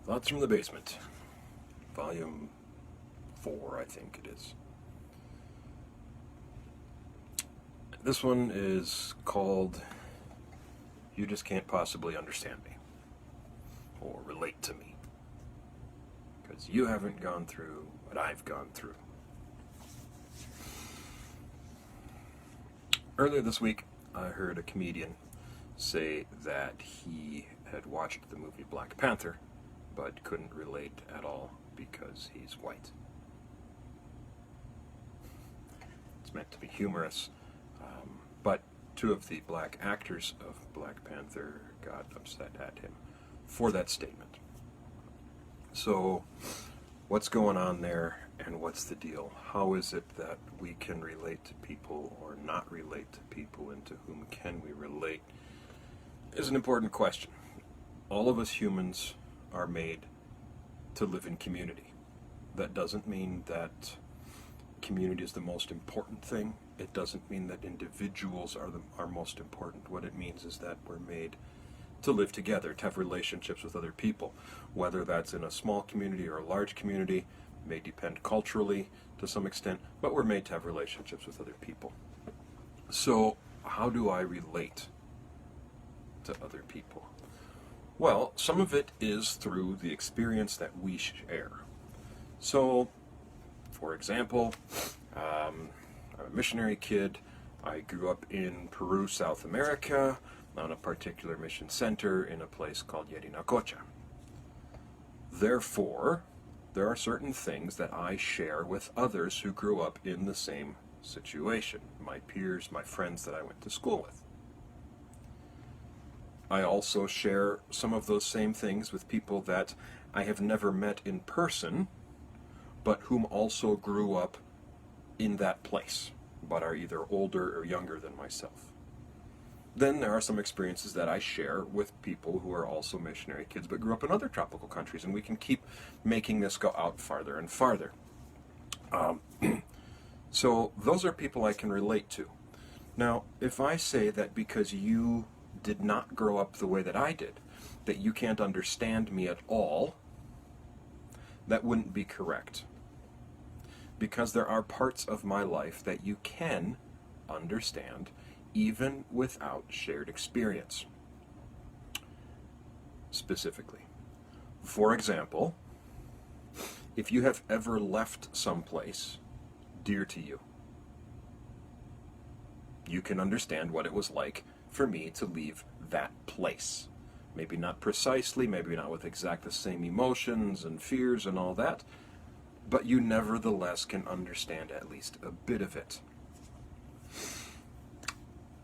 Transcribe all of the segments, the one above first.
Thoughts from the Basement, Volume 4, I think it is. This one is called You Just Can't Possibly Understand Me, or Relate to Me, because you haven't gone through what I've gone through. Earlier this week, I heard a comedian say that he had watched the movie Black Panther, but couldn't relate at all because he's white. It's meant to be humorous, but two of the black actors of Black Panther got upset at him for that statement. So, what's going on there, and what's the deal? How is it that we can relate to people or not relate to people, and to whom can we relate, is an important question. All of us humans are made to live in community. That doesn't mean that community is the most important thing. It doesn't mean that individuals are most important. What it means is that we're made to live together, to have relationships with other people. Whether that's in a small community or a large community, may depend culturally to some extent, but we're made to have relationships with other people. So, how do I relate to other people? Well, some of it is through the experience that we share. So, for example, I'm a missionary kid. I grew up in Peru, South America, on a particular mission center in a place called Yerinacocha. Therefore, there are certain things that I share with others who grew up in the same situation, my peers, my friends that I went to school with. I also share some of those same things with people that I have never met in person, but whom also grew up in that place, but are either older or younger than myself. Then there are some experiences that I share with people who are also missionary kids, but grew up in other tropical countries, and we can keep making this go out farther and farther. So those are people I can relate to. Now, if I say that because you did not grow up the way that I did, that you can't understand me at all, that wouldn't be correct. Because there are parts of my life that you can understand even without shared experience. Specifically, for example, if you have ever left someplace dear to you, you can understand what it was like for me to leave that place. Maybe not precisely, maybe not with exact the same emotions and fears and all that, but you nevertheless can understand at least a bit of it.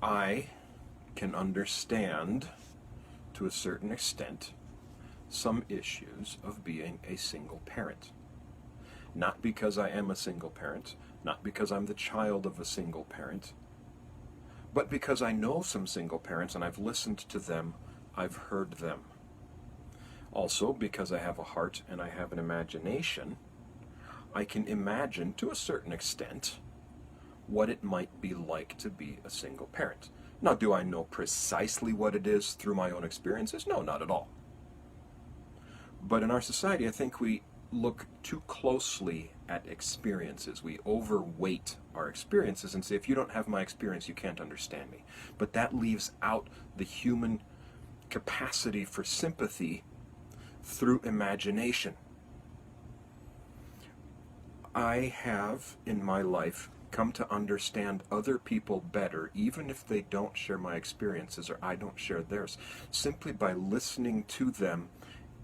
I can understand, to a certain extent, some issues of being a single parent. Not because I am a single parent, not because I'm the child of a single parent, but because I know some single parents and I've listened to them, I've heard them. Also, because I have a heart and I have an imagination, I can imagine, to a certain extent, what it might be like to be a single parent. Now, do I know precisely what it is through my own experiences? No, not at all. But in our society, I think we look too closely at experiences. We overweight our experiences and say, if you don't have my experience, you can't understand me. But that leaves out the human capacity for sympathy through imagination. I have, in my life, come to understand other people better, even if they don't share my experiences or I don't share theirs, simply by listening to them,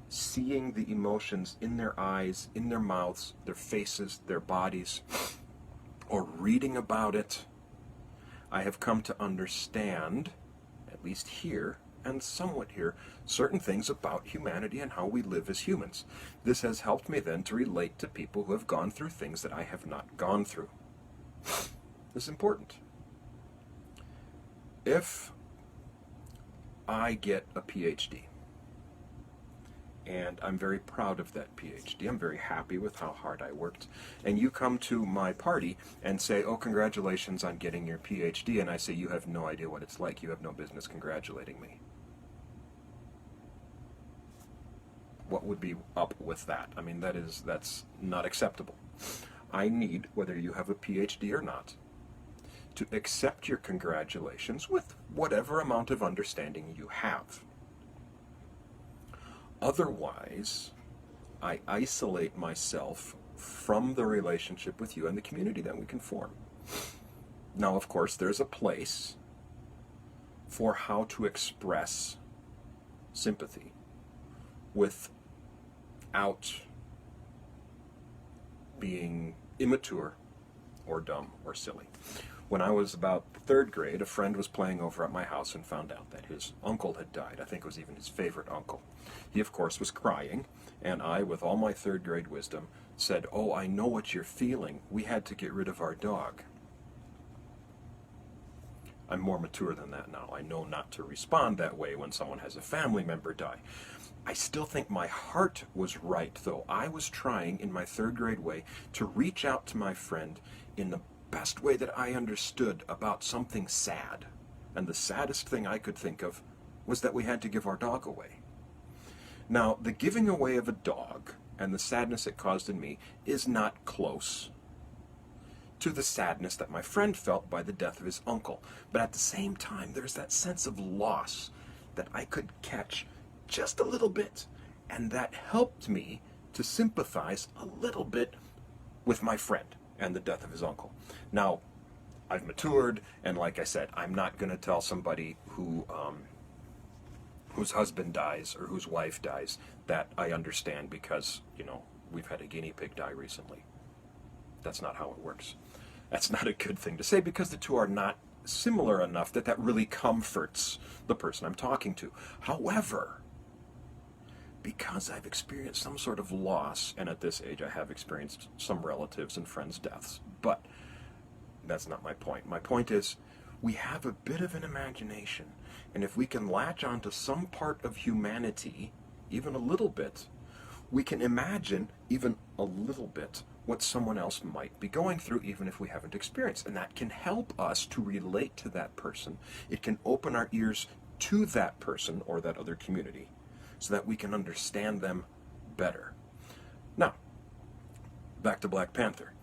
seeing the emotions in their eyes, in their mouths, their faces, their bodies, or reading about it. I have come to understand, at least here, and somewhat here, certain things about humanity and how we live as humans. This has helped me then to relate to people who have gone through things that I have not gone through. This is important. If I get a PhD, and I'm very proud of that PhD. I'm very happy with how hard I worked. And you come to my party and say, oh, congratulations on getting your PhD, and I say, you have no idea what it's like. You have no business congratulating me. what would be up with that? I mean, that's not acceptable. I need, whether you have a PhD or not, to accept your congratulations with whatever amount of understanding you have. Otherwise, I isolate myself from the relationship with you and the community that we can form. Now, of course, there's a place for how to express sympathy without being immature or dumb or silly. When I was about third grade, a friend was playing over at my house and found out that his uncle had died. I think it was even his favorite uncle. He, of course, was crying, and I, with all my third grade wisdom, said, "Oh, I know what you're feeling. We had to get rid of our dog." I'm more mature than that now. I know not to respond that way when someone has a family member die. I still think my heart was right, though. I was trying, in my third grade way, to reach out to my friend in the best way that I understood about something sad. And the saddest thing I could think of was that we had to give our dog away. Now, the giving away of a dog and the sadness it caused in me is not close to the sadness that my friend felt by the death of his uncle. But at the same time, there's that sense of loss that I could catch just a little bit, and that helped me to sympathize a little bit with my friend and the death of his uncle. Now, I've matured, and like I said, I'm not going to tell somebody whose husband dies or whose wife dies that I understand because, we've had a guinea pig die recently. That's not how it works. That's not a good thing to say because the two are not similar enough that really comforts the person I'm talking to. However, because I've experienced some sort of loss, and at this age I have experienced some relatives and friends' deaths, but that's not my point. My point is, we have a bit of an imagination, and if we can latch onto some part of humanity, even a little bit, we can imagine even a little bit what someone else might be going through, even if we haven't experienced. And that can help us to relate to that person. It can open our ears to that person or that other community so that we can understand them better. Now, back to Black Panther.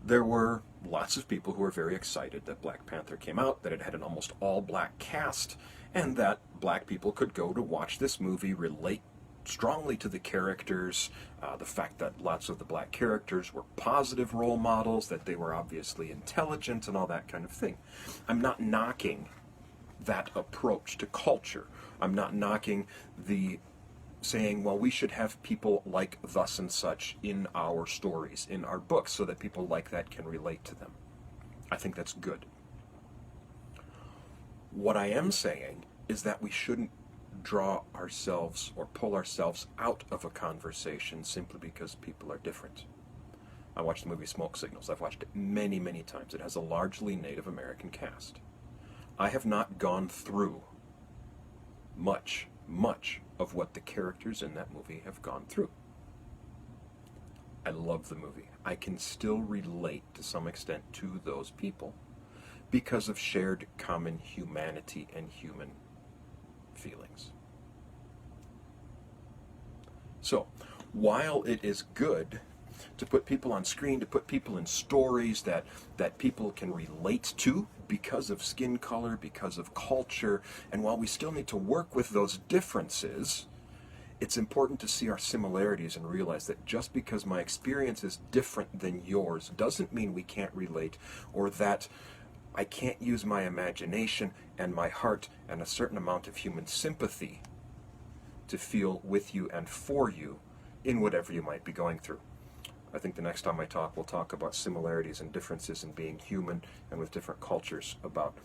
There were lots of people who were very excited that Black Panther came out, that it had an almost all-black cast, and that black people could go to watch this movie, relate strongly to the characters, the fact that lots of the black characters were positive role models, that they were obviously intelligent and all that kind of thing. I'm not knocking that approach to culture. I'm not knocking the saying, well, we should have people like thus and such in our stories, in our books, so that people like that can relate to them. I think that's good. What I am saying is that we shouldn't draw ourselves or pull ourselves out of a conversation simply because people are different. I watched the movie Smoke Signals. I've watched it many, many times. It has a largely Native American cast. I have not gone through much of what the characters in that movie have gone through. I love the movie. I can still relate to some extent to those people because of shared common humanity and human feelings. So, while it is good to put people on screen, to put people in stories that people can relate to because of skin color, because of culture, and while we still need to work with those differences, it's important to see our similarities and realize that just because my experience is different than yours doesn't mean we can't relate, or that I can't use my imagination and my heart and a certain amount of human sympathy to feel with you and for you in whatever you might be going through. I think the next time I talk, we'll talk about similarities and differences in being human and with different cultures, about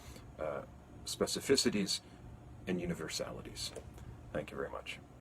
specificities and universalities. Thank you very much.